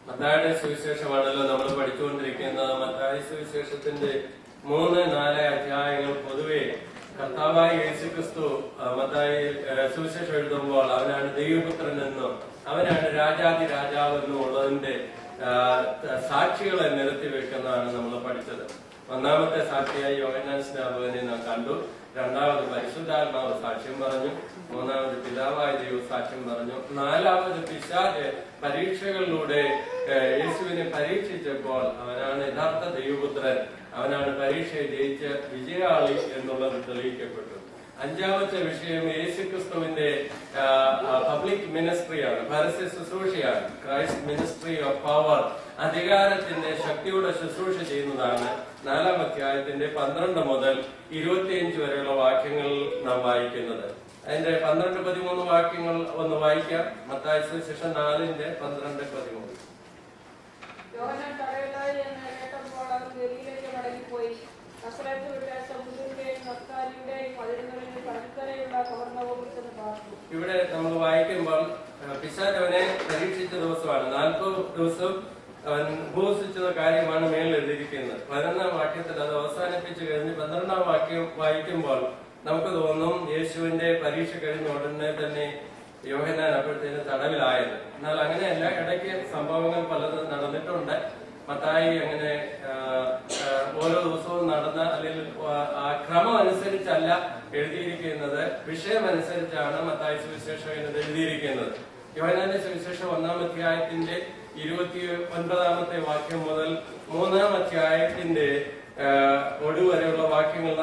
മത്തായിയുടെ സുവിശേഷമാണല്ലോ നമ്മൾ പഠിച്ചുകൊണ്ടിരിക്കുന്നത്. മത്തായി സുവിശേഷത്തിന്റെ 3-4 അധ്യായങ്ങൾ പൊതുവെ കർത്താവായ യേശുക്രിസ്തു മത്തായി സുവിശേഷം എഴുതുമ്പോൾ അവനാണ് ദൈവപുത്രൻ എന്നും അവനാണ് രാജാതി രാജാവെന്നും ഉള്ളതിന്റെ സാക്ഷികളെ നിരത്തി വെക്കുന്നതാണ് നമ്മൾ പഠിച്ചത്. ഒന്നാമത്തെ സാക്ഷിയായി യോഹന്നാൻ സ്നാപകനെ നാം കണ്ടു. രണ്ടാമത് പരിശുദ്ധാത്മാവ് സാക്ഷ്യം പറഞ്ഞു. മൂന്നാമത് പിതാവായ ദൈവം സാക്ഷ്യം പറഞ്ഞു. നാലാമത് പിശാച് പരീക്ഷകളിലൂടെ യേശുവിനെ പരീക്ഷിച്ചപ്പോൾ അവനാണ് യഥാർത്ഥ ദൈവപുത്രൻ, അവനാണ് പരീക്ഷയെ ജയിച്ച് വിജയാളി എന്നുള്ളത് തെളിയിക്കപ്പെട്ടു. അഞ്ചാമത്തെ വിഷയം യേശുക്രിസ്തുവിന്റെ പബ്ലിക് മിനിസ്ട്രിയാണ്, പരസ്യ ശുശ്രൂഷയാണ്. ക്രൈസ്റ്റ് മിനിസ്ട്രി ഓഫ് പവർ, അധികാരത്തിന്റെ ശക്തിയുടെ ശുശ്രൂഷ ചെയ്യുന്നതാണ്. 4-ാം അധ്യായത്തിന്റെ 12 മുതൽ 25 വരെയുള്ള വാക്യങ്ങൾ നാം വായിക്കുന്നത്. അതിന്റെ 12-13 വാക്യങ്ങൾ ഒന്ന് വായിക്കാം. മത്തായി സുവിശേഷം 4-ന്റെ 12-13. ഇവിടെ നമ്മൾ വായിക്കുമ്പോൾ പിശാച് അവനെ പരീക്ഷിച്ച ദിവസമാണ്. 40 ദിവസം അവൻ ഉപവസിച്ച കാര്യമാണ് മേളിൽ എഴുതിയിരിക്കുന്നത്. 11-ാം വാക്യത്തിൽ അത് അവസാനിപ്പിച്ചു കഴിഞ്ഞ് 12-ാം വാക്യം വായിക്കുമ്പോൾ നമുക്ക് തോന്നും യേശുവിന്റെ പരീക്ഷ കഴിഞ്ഞ ഉടനെ തന്നെ യോഹന്നാൻ അപ്പോഴത്തേന് തടവിലായത്. എന്നാൽ അങ്ങനെയല്ല, ഇടയ്ക്ക് സംഭവങ്ങൾ പലതും നടന്നിട്ടുണ്ട്. മത്തായി അങ്ങനെ ഓരോ ദിവസവും നടന്ന അല്ലെങ്കിൽ ആ ക്രമം അനുസരിച്ചല്ല എഴുതിയിരിക്കുന്നത്, വിഷയമനുസരിച്ചാണ് മത്തായി സുവിശേഷം എന്നത് എഴുതിയിരിക്കുന്നത്. യോഹന്നാന്റെ സുവിശേഷം 1-ാം അധ്യായത്തിന്റെ 29-ാമത്തെ വാക്യം മുതൽ 3-ാം അധ്യായത്തിന്റെ ഒടുവരെയുള്ള വാക്യങ്ങൾ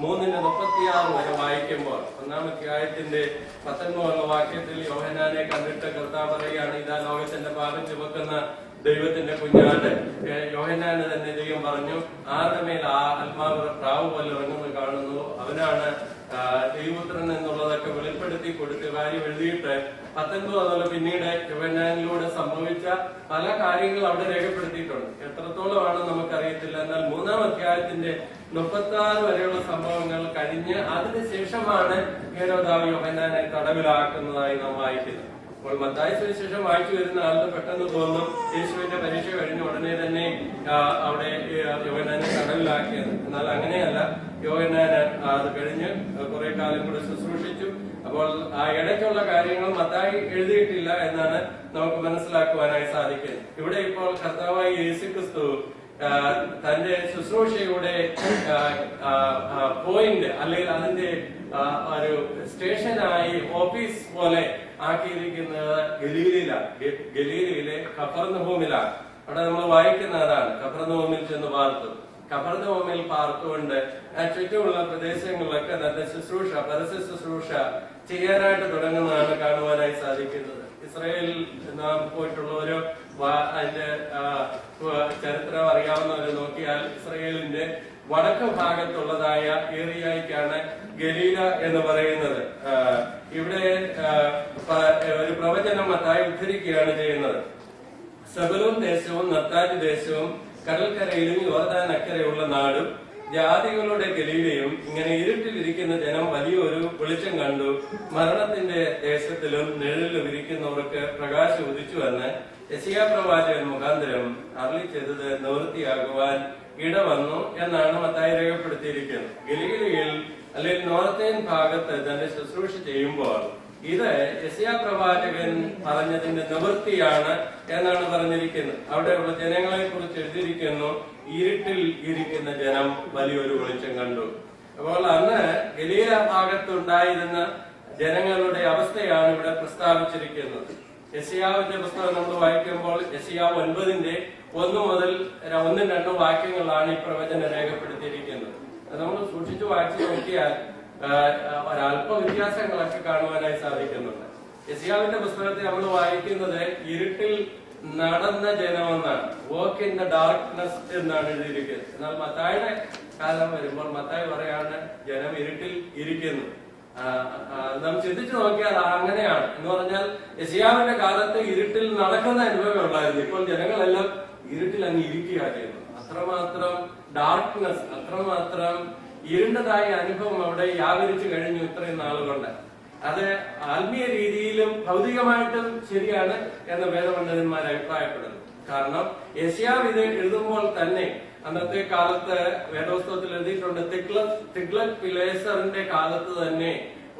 3-36 വരെ വായിക്കുമ്പോൾ 1-ാം അധ്യായത്തിന്റെ 19 വാക്യത്തിൽ യോഹന്നാനെ കണ്ടിട്ട് കർത്താവ് പറയുകയാണ്, ഇതാ ലോകത്തിന്റെ പാപം ചുമക്കുന്ന ദൈവത്തിന്റെ കുഞ്ഞാട്. യോഹന്നാന് തന്നെ ദൈവം പറഞ്ഞു, ആരുടെ മേൽ ആ ആത്മാവ് പ്രാവ് പോലെ ഇറങ്ങുന്നത് കാണുന്നു, അവനാണ് ദൈവപുത്രൻ എന്നുള്ളതൊക്കെ വെളിപ്പെടുത്തി കൊടുത്ത കാര്യം എഴുതിയിട്ട് 19 മുതൽ പിന്നീട് യോഹന്നാനിലൂടെ സംഭവിച്ച പല കാര്യങ്ങൾ അവിടെ രേഖപ്പെടുത്തിയിട്ടുണ്ട്. എത്രത്തോളമാണ് നമുക്കറിയത്തില്ല. എന്നാൽ 3-ാം അധ്യായത്തിന്റെ 36 വരെയുള്ള സംഭവങ്ങൾ കഴിഞ്ഞ് അതിനുശേഷമാണ് ഹേരോദാവ് യോഹന്നാനെ തടവിലാക്കുന്നതായി നാം വായിക്കുന്നത്. അപ്പോൾ മത്തായി സുവിശേഷം വായിച്ചു വരുന്ന ആൾക്ക് പെട്ടെന്ന് തോന്നും യേശുവിന്റെ പരീക്ഷ കഴിഞ്ഞ ഉടനെ തന്നെ അവിടെ യോഹന്നാനെ തടവിലാക്കിയത്. എന്നാൽ അങ്ങനെയല്ല. യോഹന്നാന് അത് കഴിഞ്ഞ് കുറെ കാലം കൂടെ ശുശ്രൂഷിച്ചു. അപ്പോൾ ആ ഇടയ്ക്കുള്ള കാര്യങ്ങൾ മത്തായി എഴുതിയിട്ടില്ല എന്നാണ് നമുക്ക് മനസ്സിലാക്കുവാനായി സാധിക്കുന്നത്. ഇവിടെ ഇപ്പോൾ കർത്താവായ യേശുക്രിസ്തു തന്റെ ശുശ്രൂഷയുടെ പോയിന്റ് അല്ലെങ്കിൽ അതിന്റെ ഒരു സ്റ്റേഷനായി ഓഫീസ് പോലെ ആക്കിയിരിക്കുന്നത് ഗലീലയിലെ കഫർന്നഹൂമിലാണ്. അവിടെ നമ്മൾ വായിക്കുന്നതാണ്, കഫർന്നഹൂമിൽ ചെന്ന് പാർത്തു. കഫർന്നഹൂമിൽ പാർത്തുകൊണ്ട് ചുറ്റുമുള്ള പ്രദേശങ്ങളിലൊക്കെ തന്റെ ശുശ്രൂഷ, പരസ്യ ശുശ്രൂഷ ചെയ്യാനായിട്ട് തുടങ്ങുന്നതാണ് കാണുവാനായി സാധിക്കുന്നത്. ഇസ്രായേലിൽ നാം പോയിട്ടുള്ളവരോ അതിന്റെ ചരിത്രം അറിയാവുന്നവരെ നോക്കിയാൽ ഇസ്രായേലിന്റെ വടക്ക് ഭാഗത്തുള്ളതായ ഏരിയയ്ക്കാണ് ഗലീല എന്ന് പറയുന്നത്. ഇവിടെ ഒരു പ്രവചനം മത്തായി ഉദ്ധരിക്കുകയാണ് ചെയ്യുന്നത്. സെബൂലൂൻ ദേശവും നഫ്താലി ദേശവും കടൽക്കരയിലും യോർദാൻ അക്കരെയുള്ള നാടും ജാതികളുടെ ഗലീലയും ഇങ്ങനെ ഇരുട്ടിലിരിക്കുന്ന ജനം വലിയൊരു വെളിച്ചം കണ്ടു. മരണത്തിന്റെ ദേശത്തിലും നിഴലിലും ഇരിക്കുന്നവർക്ക് പ്രകാശം ഉദിച്ചു വന്ന് യെശയ്യാ പ്രവാചകൻ മുഖാന്തരം അരുളി ചെയ്തത് നിവൃത്തിയാകുവാൻ ഇടവന്നു എന്നാണ് മത്തായി രേഖപ്പെടുത്തിയിരിക്കുന്നത്. ഗലീലയിൽ അല്ലെങ്കിൽ നോർത്തേൺ ഭാഗത്ത് തന്റെ ശുശ്രൂഷ ചെയ്യുമ്പോൾ ഇത് യെശയ്യാ പ്രവാചകൻ പറഞ്ഞതിന്റെ നിവൃത്തിയാണ് എന്നാണ് പറഞ്ഞിരിക്കുന്നത്. അവിടെയുള്ള ജനങ്ങളെ കുറിച്ച് എഴുതിയിരിക്കുന്നു, ഇരുട്ടിൽ ഇരിക്കുന്ന ജനം വലിയൊരു വെളിച്ചം കണ്ടു. അപ്പോൾ അന്ന് ഗലീല ഭാഗത്തുണ്ടായിരുന്ന ജനങ്ങളുടെ അവസ്ഥയാണ് ഇവിടെ പ്രസ്താവിച്ചിരിക്കുന്നത്. യെശയ്യാവിന്റെ പുസ്തകം നമ്മൾ വായിക്കുമ്പോൾ യെശയ്യാവ് 9-ന്റെ 1 മുതൽ 1-2 വാക്യങ്ങളാണ് ഈ പ്രവചനം രേഖപ്പെടുത്തിയിരിക്കുന്നത്. നമ്മൾ സൂക്ഷിച്ചു വായിച്ചു നോക്കിയാൽ ഒരല്പ വ്യത്യാസങ്ങളൊക്കെ കാണുവാനായി സാധിക്കുന്നുണ്ട്. യെശയ്യാവിന്റെ പുസ്തകത്തിൽ നമ്മൾ വായിക്കുന്നത് ഇരുട്ടിൽ നടന്ന ജനമെന്നാണ്, വോക്ക് ഇൻ ദ ഡാർക്ക്നെസ് എന്നാണ് എഴുതിയിരിക്കുന്നത്. എന്നാൽ മത്തായിയുടെ കാലം വരുമ്പോൾ മത്തായി പറയാണ് ജനം ഇരുട്ടിൽ ഇരിക്കുന്നു. നാം ചിന്തിച്ചു നോക്കിയാൽ അങ്ങനെയാണ് എന്ന് പറഞ്ഞാൽ യെശയ്യാവിന്റെ കാലത്ത് ഇരുട്ടിൽ നടക്കുന്ന അനുഭവം ഉണ്ടായിരുന്നു. ഇപ്പോൾ ജനങ്ങളെല്ലാം ഇരുട്ടിൽ അങ്ങ് ഇരിക്കുക ചെയ്യുന്നു. അത്രമാത്രം ഡാർക്ക്നെസ്, അത്രമാത്രം ഇരുണ്ടതായ അനുഭവം അവിടെ വ്യാപരിച്ചു കഴിഞ്ഞു ഇത്രയും നാളുകൊണ്ട്. അത് ആത്മീയ രീതിയിലും ഭൗതികമായിട്ടും ശരിയാണ് എന്ന് വേദപണ്ഡിതന്മാർ അഭിപ്രായപ്പെടുന്നു. കാരണം യെശയ്യാവ് ഇത് എഴുതുമ്പോൾ തന്നെ അന്നത്തെ കാലത്ത് വേദപുസ്തകത്തിൽ എഴുതിയിട്ടുണ്ട്, തിഗ്ലത് പിലേസറിന്റെ കാലത്ത് തന്നെ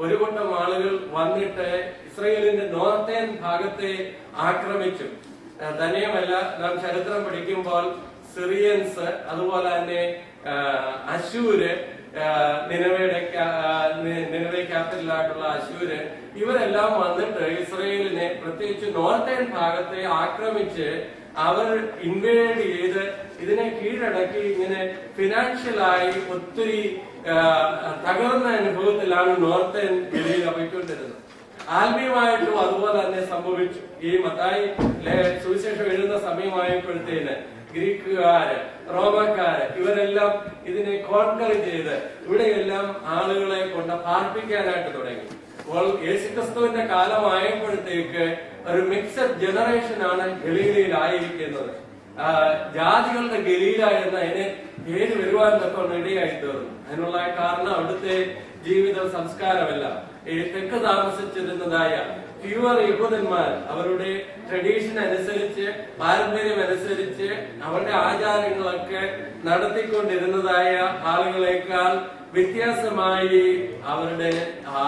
ഒരു കൂട്ടം ആളുകൾ വന്നിട്ട് ഇസ്രയേലിന്റെ നോർത്തേൺ ഭാഗത്തെ ആക്രമിച്ചു. തന്നെയുമല്ല, നാം ചരിത്രം പഠിക്കുമ്പോൾ സിറിയൻസ്, അതുപോലെ തന്നെ അശൂര്, നിനവേ ക്യാപിറ്റലായിട്ടുള്ള അശൂര്, ഇവരെല്ലാം വന്നിട്ട് ഇസ്രയേലിനെ പ്രത്യേകിച്ച് നോർത്തേൺ ഭാഗത്തെ ആക്രമിച്ച് അവർ ഇൻവേഡ് ചെയ്ത് ഇതിനെ കീഴടക്കി ഇങ്ങനെ ഫിനാൻഷ്യലായി ഒത്തിരി തകർന്ന അനുഭവത്തിലാണ് നോർത്തേൺ ഗലീല പോയിക്കൊണ്ടിരുന്നത്. ആത്മീയമായിട്ടും അതുപോലെ തന്നെ സംഭവിച്ചു. ഈ മത്തായി സുവിശേഷം എഴുതുന്ന സമയമായപ്പോഴത്തേന് ഗ്രീക്കുകാര്, റോമക്കാര് ഇവരെല്ലാം ഇതിനെ കോൺകർ ചെയ്ത് ഇവിടെയെല്ലാം ആളുകളെ കൊണ്ട് പാർപ്പിക്കാനായിട്ട് തുടങ്ങി. അപ്പോൾ യേശുക്രിസ്തുവിന്റെ കാലമായപ്പോഴത്തേക്ക് ഒരു മിക്സഡ് ജനറേഷൻ ആണ് ഗലീലയിൽ ആയിരിക്കുന്നത്. ജാതികളുടെ ഗലീല എന്ന അതിന് പേര് വരുവാൻ തൊക്കെ ഇടയായി തീർന്നു. അതിനുള്ള കാരണം അവിടുത്തെ ജീവിത സംസ്കാരമല്ല. ഈ തെക്ക് താമസിച്ചിരുന്നതായ പ്യുവർ യഹൂദന്മാർ അവരുടെ ട്രഡീഷൻ അനുസരിച്ച്, പാരമ്പര്യം അനുസരിച്ച് അവരുടെ ആചാരങ്ങളൊക്കെ നടത്തിക്കൊണ്ടിരുന്നതായ ആളുകളെക്കാൾ വ്യത്യാസമായി അവരുടെ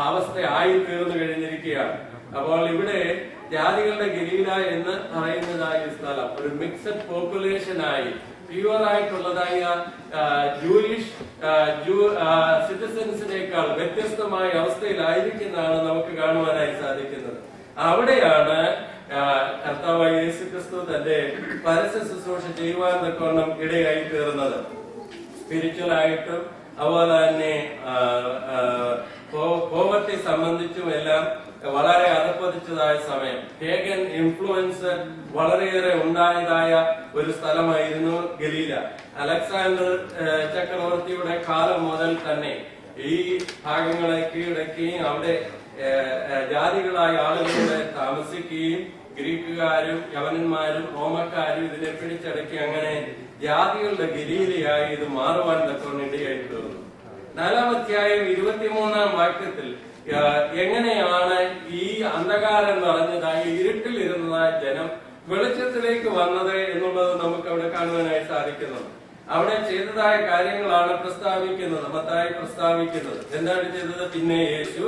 അവസ്ഥ ആയി തീർന്നു കഴിഞ്ഞിരിക്കുകയാണ്. അപ്പോൾ ഇവിടെ ജാതികളുടെ ഗലീല എന്ന് പറയുന്നതായ സ്ഥലം ഒരു മിക്സഡ് പോപ്പുലേഷനായി പ്യുവർ ആയിട്ടുള്ളതായ ജൂയിഷ് സിറ്റിസൻസിനേക്കാൾ വ്യത്യസ്തമായ അവസ്ഥയിലായിരിക്കുന്നതാണ് നമുക്ക് കാണുവാനായി സാധിക്കുന്നത്. അവിടെയാണ് കർത്താവായ യേശുക്രിസ്തു തന്റെ പരസ്യ ശുശ്രൂഷ ചെയ്യുവാൻ തക്കവണ്ണം ഇടയായി തീർന്നത്. സ്പിരിച്വൽ ആയിട്ടും അതുപോലെ തന്നെ പോവർട്ടി സംബന്ധിച്ചും എല്ലാം വളരെ അധപ്പതിച്ചതായ സമയം, പേഗൻ ഇൻഫ്ലുവൻസ് വളരെയേറെ ഉണ്ടായതായ ഒരു സ്ഥലമായിരുന്നു ഗലീല. അലക്സാണ്ടർ ചക്രവർത്തിയുടെ കാലം മുതൽ തന്നെ ഈ ഭാഗങ്ങളെ കീഴടക്കുകയും അവിടെ ജാതികളായ ആളുകളുടെ താമസിക്കുകയും ഗ്രീക്കുകാരും യവനന്മാരും റോമക്കാരും ഇതിനെ പിടിച്ചടക്കി അങ്ങനെ ജാതികളുടെ ഗലീലയായി ഇത് മാറുവാൻ തക്കവണ്ണം ഇടയായി തീർന്നു. 4-ാം അധ്യായം 23-ാം വാക്യത്തിൽ എങ്ങനെയാണ് ഈ അന്ധകാരം നിറഞ്ഞതായി ഇരുട്ടിൽ ഇരുന്നതായ ജനം വെളിച്ചത്തിലേക്ക് വന്നത് എന്നുള്ളത് നമുക്ക് അവിടെ കാണുവാനായി സാധിക്കുന്നു. അവിടെ ചെയ്തതായ കാര്യങ്ങളാണ് പ്രസ്താവിക്കുന്നത്, മത്തായി പ്രസ്താവിക്കുന്നത്. എന്താണ് ചെയ്തത്? പിന്നെ യേശു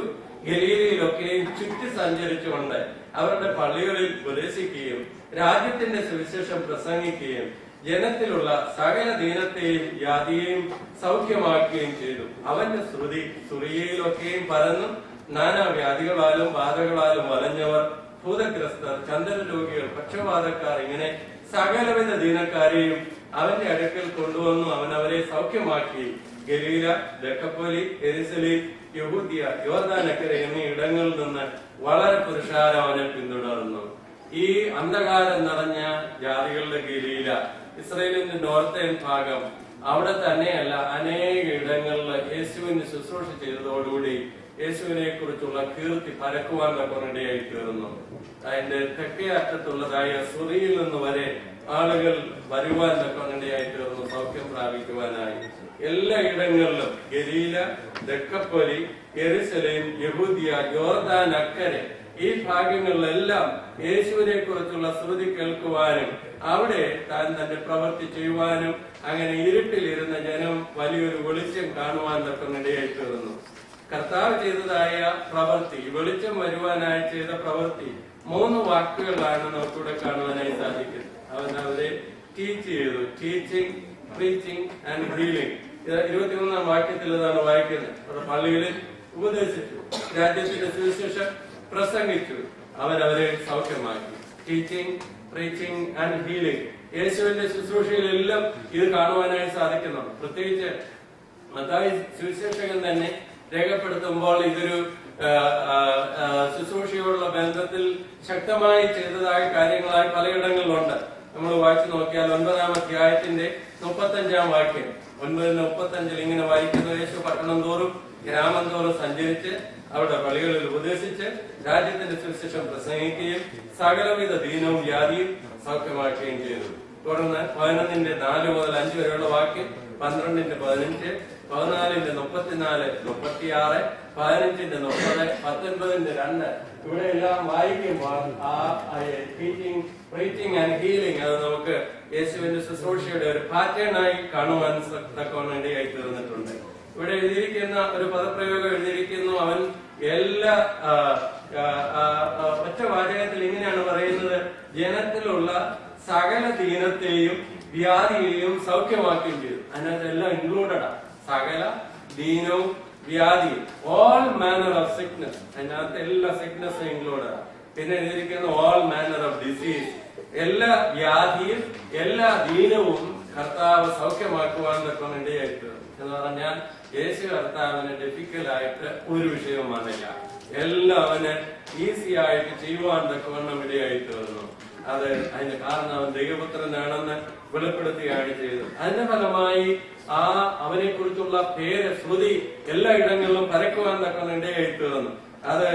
ഗലീലയിലൊക്കെയും ചുറ്റി സഞ്ചരിച്ചുകൊണ്ട് അവരുടെ പള്ളികളിൽ ഉപദേശിക്കുകയും രാജ്യത്തിന്റെ സുവിശേഷം പ്രസംഗിക്കുകയും ജനത്തിലുള്ള സകല ദീനത്തെയും ജാതിയെയും സൗഖ്യമാക്കുകയും ചെയ്തു. അവന്റെ ശ്രുതി സുറിയയിലൊക്കെയും പരന്നു. നാനാവ്യാധികളാലും ബാധകളാലും വലഞ്ഞവർ, ഭൂതഗ്രസ്തർ, ചന്ദ്രരോഗികൾ, പക്ഷപാതക്കാർ, ഇങ്ങനെ സകലവിധ ദീനക്കാരെയും അവന്റെ അടുക്കൽ കൊണ്ടുവന്നു. അവൻ അവരെ സൗഖ്യമാക്കി. ഗലീല, ദക്കപ്പോലി, യെരുശലേം, യഹൂദിയ, യോർദാനക്കര എന്നീ ഇടങ്ങളിൽ നിന്ന് വളരെ പുരുഷാരം അവനെ പിന്തുടർന്നു. ഈ അന്ധകാരം നിറഞ്ഞ ജാതികളുടെ ഗലീല, ഇസ്രയേലിന്റെ നോർത്തേൺ ഭാഗം, അവിടെ തന്നെയല്ല അനേക ഇടങ്ങളിൽ യേശുവിന് ശുശ്രൂഷ ചെയ്തതോടുകൂടി യേശുവിനെ കുറിച്ചുള്ള കീർത്തി പരക്കുവാൻ തക്കവണ്ണം തീർന്നു. അതിന്റെ തെക്കേ അറ്റത്തുള്ളതായ സുറിയിൽ നിന്ന് വരെ ആളുകൾ വരുവാൻ തക്കവണ്ണം തീർന്നു, സൗഖ്യം പ്രാപിക്കുവാനായി. എല്ലാ ഇടങ്ങളിലും ഗലീല, ദക്കപ്പൊലി, യെരുശലേം, യഹൂദിയ, യോർദാൻ അക്കരെ ഈ ഭാഗങ്ങളിലെല്ലാം യേശുവിനെ കുറിച്ചുള്ള ശ്രുതി കേൾക്കുവാനും അവിടെ താൻ തന്റെ പ്രവൃത്തി ചെയ്യുവാനും അങ്ങനെ ഇരുട്ടിലിരുന്ന ജനം വലിയൊരു വെളിച്ചം കാണുവാൻ തക്കവണ്ണം തീർന്നു. കർത്താവ് ചെയ്തതായ പ്രവൃത്തി, വെളിച്ചം വരുവാനായി ചെയ്ത പ്രവൃത്തി 3 വാക്കുകളാണ് നമുക്കിവിടെ കാണുവാനായി സാധിക്കുന്നത്. അവരെ ടീച്ച് ചെയ്തു. Teaching, preaching and healing. 23-ാം വാക്യത്തിൽ ഇതാണ് വായിക്കുന്നത്. അവരുടെ പള്ളികളിൽ ഉപദേശിച്ചു, രാജ്യത്തിന്റെ സുവിശേഷം പ്രസംഗിച്ചു, അവരവരെ സൗഖ്യമാക്കി. Teaching, preaching and healing. യേശുവിന്റെ ശുശ്രൂഷയിലെല്ലാം ഇത് കാണുവാനായി സാധിക്കുന്നുണ്ട്. പ്രത്യേകിച്ച് മത്തായി സുവിശേഷകൻ തന്നെ രേഖപ്പെടുത്തുമ്പോൾ ഇതൊരു ശുശ്രൂഷയോടുള്ള ബന്ധത്തിൽ ശക്തമായി ചെയ്തതായ കാര്യങ്ങളായി പലയിടങ്ങളിലുണ്ട്. നമ്മൾ വായിച്ചു നോക്കിയാൽ 9-ാം അധ്യായത്തിന്റെ 35-ാം വാക്യം, 9:35 ഇങ്ങനെ വായിക്കുന്നു: യേശു പട്ടണം തോറും ഗ്രാമം തോറും സഞ്ചരിച്ച് അവിടെ പള്ളികളിൽ ഉപദേശിച്ച് രാജ്യത്തിന്റെ സുവിശേഷം പ്രസംഗിക്കുകയും സകലവിധ ദീനവും വ്യാധിയും സൗഖ്യമാക്കുകയും ചെയ്തു. തുടർന്ന് 11:4 മുതൽ 5 വരെയുള്ള വാക്യം, 12:15, 14:34, 36, 15:30, 19:2, ഇവിടെ എല്ലാം വായിക്കുമ്പോൾ ആ ടീച്ചിങ്, പ്രീച്ചിങ് ആൻഡ് ഹീലിംഗ് അത് നമുക്ക് യേശുവിന്റെ ശുശ്രൂഷയുടെ ഒരു പാറ്റേണായി കാണുവാൻ തക്കവണ്ണം ഇടയായി തീർന്നിട്ടുണ്ട്. ഇവിടെ എഴുതിയിരിക്കുന്ന ഒരു പദപ്രയോഗം എഴുതിയിരിക്കുന്നു. അവൻ എല്ലാ ഒറ്റ വാചകത്തിൽ ഇങ്ങനെയാണ് പറയുന്നത്: ജനത്തിലുള്ള സകല ദീനത്തെയും വ്യാധിയെയും സൗഖ്യമാക്കുകയും ചെയ്തു. അതിനകത്ത് എല്ലാം ഇൻക്ലൂഡഡാ. സകല ദീനവും വ്യാധിയും, ഓൾ മാനർ ഓഫ് സിക്നസ്, അതിനകത്ത് എല്ലാ സിക്നസും ഇൻക്ലൂഡഡാ. പിന്നെ എഴുതിയിരിക്കുന്ന ഓൾ മാനർ ഓഫ് ഡിസീസ്, എല്ലാ വ്യാധിയും എല്ലാ ദീനവും കർത്താവ് സൗഖ്യമാക്കുവാൻ തക്കം ഇടയായിട്ട് എന്ന് പറഞ്ഞാൽ യേശു കർത്താവിന് ഡിഫിക്കലായിട്ട് ഒരു വിഷയവും വന്നില്ല. എല്ലാം അവന് ഈസി ആയിട്ട് ചെയ്യുവാൻ തക്കവണ്ണം ഇടയായിട്ട് വന്നു. അത് അതിന്റെ കാരണം അവൻ ദൈവപുത്രനാണെന്ന് വെളിപ്പെടുത്തുകയാണ് ചെയ്തത്. അതിന്റെ ഫലമായി അവനെ കുറിച്ചുള്ള പേര്, ശ്രുതി എല്ലായിടങ്ങളിലും പരക്കുവാൻ തക്കവണ്ണം ഇടയായിട്ട് വന്നു. അത്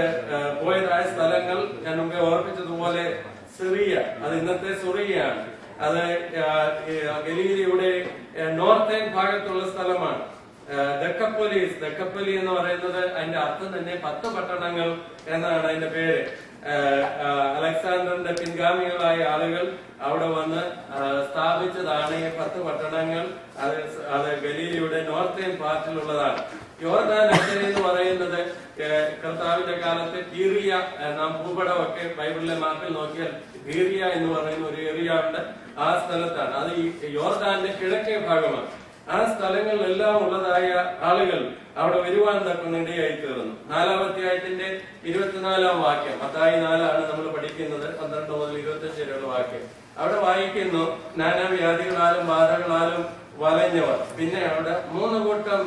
പോയതായ സ്ഥലങ്ങൾ ഞാൻ മുമ്പേ ഓർപ്പിച്ചതുപോലെ സിറിയ, അത് ഇന്നത്തെ സിറിയയാണ്. അത് ഗലീലയുടെ നോർത്തേൺ ഭാഗത്തുള്ള സ്ഥലമാണ്. ദക്കപ്പൊലി എന്ന് പറയുന്നത് അതിന്റെ അർത്ഥം തന്നെ 10 പട്ടണങ്ങൾ എന്നാണ് അതിന്റെ പേര്. അലക്സാണ്ടറിന്റെ പിൻഗാമികളായ ആളുകൾ അവിടെ വന്ന് സ്ഥാപിച്ചതാണ് ഈ 10 പട്ടണങ്ങൾ. അത് ഗലീലയുടെ നോർത്തേൺ പാർട്ടിലുള്ളതാണ്. യോർദാൻ അക്കരെ എന്ന് പറയുന്നത് കർത്താവിന്റെ കാലത്ത് കീറിയ, നാം ഭൂപടമൊക്കെ ബൈബിളിലെ മാപ്പിൽ നോക്കിയാൽ കീറിയ എന്ന് പറയുന്ന ഒരു ഏരിയ ഉണ്ട്. ആ സ്ഥലത്താണ്. അത് ഈ യോർദാന്റെ കിഴക്കേ ഭാഗമാണ്. ആ സ്ഥലങ്ങളിലെല്ലാം ഉള്ളതായ ആളുകൾ അവിടെ വരുവാൻ തക്കുന്നിടയായി തീർന്നു. 4-ാം അധ്യായത്തിന്റെ 24-ാം വാക്യം, മത്തായി 4 നമ്മൾ പഠിക്കുന്നത്, 12 മുതൽ 25 വരെയുള്ള വാക്യം. അവിടെ വായിക്കുന്നു: നാനാവ്യാധികളാലും ബാധകളാലും വലഞ്ഞവർ. പിന്നെ അവിടെ 3 കൂട്ടം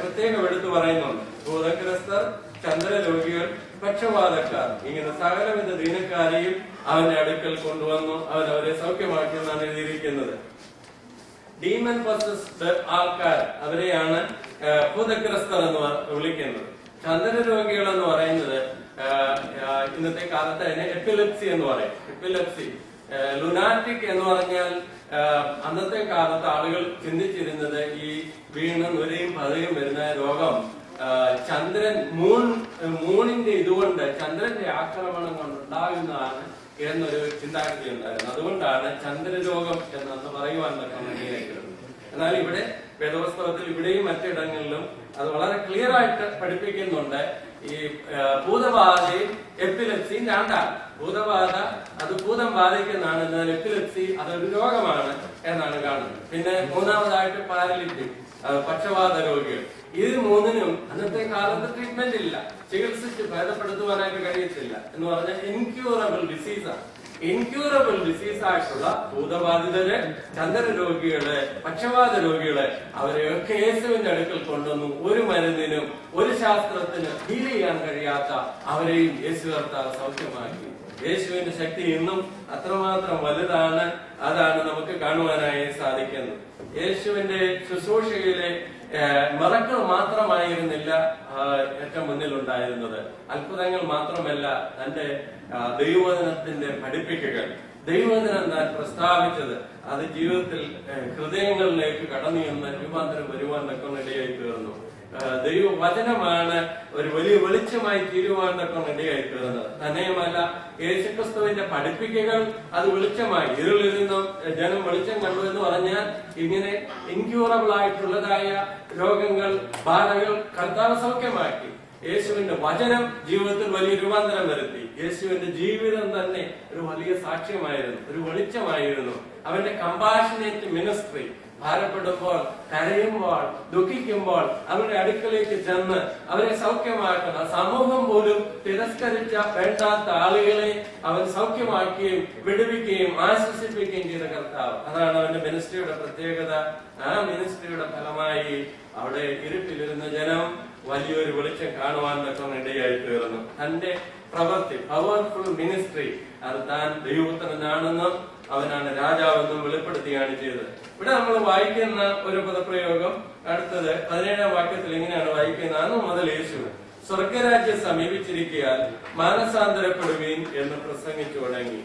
പ്രത്യേകം എടുത്തു പറയുന്നുണ്ട്: ഭൂതഗ്രസ്തർ, ചന്ദ്രരോഗികൾ, പക്ഷപാതക്കാർ. ഇങ്ങനെ സകലവിധ ദീനക്കാരെയും അവന്റെ അടുക്കൽ കൊണ്ടുവന്നു അവൻ അവരെ സൗഖ്യമാക്കിയെന്നാണ് എഴുതിയിരിക്കുന്നത്. ഡീമൻ പൊസസ്ഡ് ആൾക്കാർ, അവരെയാണ് ഭൂതഗ്രസ്തർ എന്ന് വിളിക്കുന്നത്. ചന്ദ്രരോഗികൾ എന്ന് പറയുന്നത് ഇന്നത്തെ കാലത്ത് അതിനെ എപ്പിലെപ്സി എന്ന് പറയും. എപ്പിലെപ്സി, ലുനാറ്റിക് എന്ന് പറഞ്ഞാൽ അന്നത്തെ കാലത്ത് ആളുകൾ ചിന്തിച്ചിരുന്നത് ഈ വീണ് നുരയും പതയും വരുന്ന രോഗം ചന്ദ്രൻ മൂണിന്റെ ഇതുകൊണ്ട്, ചന്ദ്രന്റെ ആക്രമണം കൊണ്ടുണ്ടാകുന്നതാണ് എന്നൊരു ചിന്താഗതി ഉണ്ടായിരുന്നു. അതുകൊണ്ടാണ് ചന്ദ്രരോഗം എന്ന് പറയുവാൻ തക്കത്. എന്നാൽ ഇവിടെ വേദപുസ്തകത്തിൽ ഇവിടെയും മറ്റിടങ്ങളിലും അത് വളരെ ക്ലിയർ ആയിട്ട് പഠിപ്പിക്കുന്നുണ്ട്. ഈ ഭൂതബാധയും എപ്പിലെപ്സിയും രണ്ടാണ്. ഭൂതബാധ അത് ഭൂതം ബാധിക്കുന്നതാണ്, എന്നാൽ എപ്പിലെപ്സി അതൊരു രോഗമാണ് എന്നാണ് കാണുന്നത്. പിന്നെ 3-ാമതായിട്ട് പാരലിറ്റിക്, പക്ഷപാത രോഗികൾ. ഇത് 3-നും അന്നത്തെ കാലത്ത് ട്രീറ്റ്മെന്റ് ഇല്ല, ചികിത്സിച്ച് ഭേദപ്പെടുത്തുവാനായിട്ട് കഴിയത്തില്ല. എന്ന് പറഞ്ഞാൽ ഇൻക്യൂറബിൾ ഡിസീസാണ്. ഇൻക്യൂറബിൾ ഡിസീസ് ആയിട്ടുള്ള ഭൂതബാധിതര്, ചന്ദ്രരോഗികള്, പക്ഷപാത രോഗികള്, അവരെയൊക്കെ യേശുവിന്റെ അടുക്കൽ കൊണ്ടുവന്നു. ഒരു മരുന്നിനും ഒരു ശാസ്ത്രത്തിനും ഹീൽ ചെയ്യാൻ കഴിയാത്ത അവരെയും യേശു കർത്താവ് സൗഖ്യമാക്കി. യേശുവിന്റെ ശക്തി ഇന്നും അത്രമാത്രം വലുതാണ്. അതാണ് നമുക്ക് കാണുവാനായി സാധിക്കുന്നത്. യേശുവിന്റെ ശുശ്രൂഷയിലെ മിറക്കിൾ മാത്രമായിരുന്നില്ല ഏറ്റവും മുന്നിലുണ്ടായിരുന്നത്. അത്ഭുതങ്ങൾ മാത്രമല്ല, തന്റെ ദൈവവചനത്തിന്റെ പഠിപ്പിക്കൽ, ദൈവവചനം താൻ പ്രസ്താവിച്ചത് അത് ജീവിതത്തിൽ ഹൃദയങ്ങളിലേക്ക് കടന്നു എന്ന് രൂപാന്തരം വരുവാൻ തക്കം ഇടയായി തീർന്നു. ദൈവവചനമാണ് ഒരു വലിയ വെളിച്ചമായി തീരുവാൻ തക്കം ഇടയായി തീർന്നത്. തന്നെയുമല്ല, യേശുക്രിസ്തുവിന്റെ പഠിപ്പിക്കകൾ അത് വെളിച്ചമായി. ഇരുളിൽ നിന്നും ജനം വെളിച്ചം കണ്ടു എന്ന് പറഞ്ഞാൽ ഇങ്ങനെ ഇൻക്യൂറബിൾ ആയിട്ടുള്ളതായ രോഗങ്ങൾ, ബാധകൾ കർത്താവ് സൗഖ്യമാക്കി. യേശുവിന്റെ വചനം ജീവിതത്തിൽ വലിയ രൂപാന്തരം വരുത്തി. യേശുവിന്റെ ജീവിതം തന്നെ ഒരു വലിയ സാക്ഷ്യമായിരുന്നു, ഒരു വെളിച്ചമായിരുന്നു. അവന്റെ കമ്പാഷനേറ്റ് മിനിസ്ട്രി, ഭാരപ്പെടുമ്പോൾ, കരയുമ്പോൾ, ദുഃഖിക്കുമ്പോൾ അവരുടെ അടുക്കലേക്ക് ചെന്ന് അവരെ സൗഖ്യമാക്കുന്ന, സമൂഹം പോലും തിരസ്കരിച്ച വേണ്ടാത്ത ആളുകളെ അവൻ സൗഖ്യമാക്കുകയും വിടുവിക്കുകയും ആശ്വസിപ്പിക്കുകയും ചെയ്ത കർത്താവ്. അതാണ് അവന്റെ മിനിസ്ട്രിയുടെ പ്രത്യേകത. ആ മിനിസ്ട്രിയുടെ ഫലമായി അവിടെ ഇരുട്ടിലിരുന്ന ജനം വലിയൊരു വെളിച്ചം കാണുവാൻ തക്കം ഇടയായി തീർന്നു. തന്റെ പ്രവൃത്തി, പവർഫുൾ മിനിസ്ട്രി, അത് താൻ ദൈവപുത്രനാണെന്നും അവനാണ് രാജാവെന്നും വെളിപ്പെടുത്തുകയാണ് ചെയ്തത്. ഇവിടെ നമ്മൾ വായിക്കുന്ന ഒരു പദപ്രയോഗം അടുത്തത് 17-ാം വാക്യത്തിൽ ഇങ്ങനെയാണ് വായിക്കുന്നത്: അന്ന് മുതൽ യേശു സ്വർഗരാജ്യം സമീപിച്ചിരിക്കാൻ മാനസാന്തരപ്പെടുവീൻ എന്ന് പ്രസംഗിച്ചു തുടങ്ങി.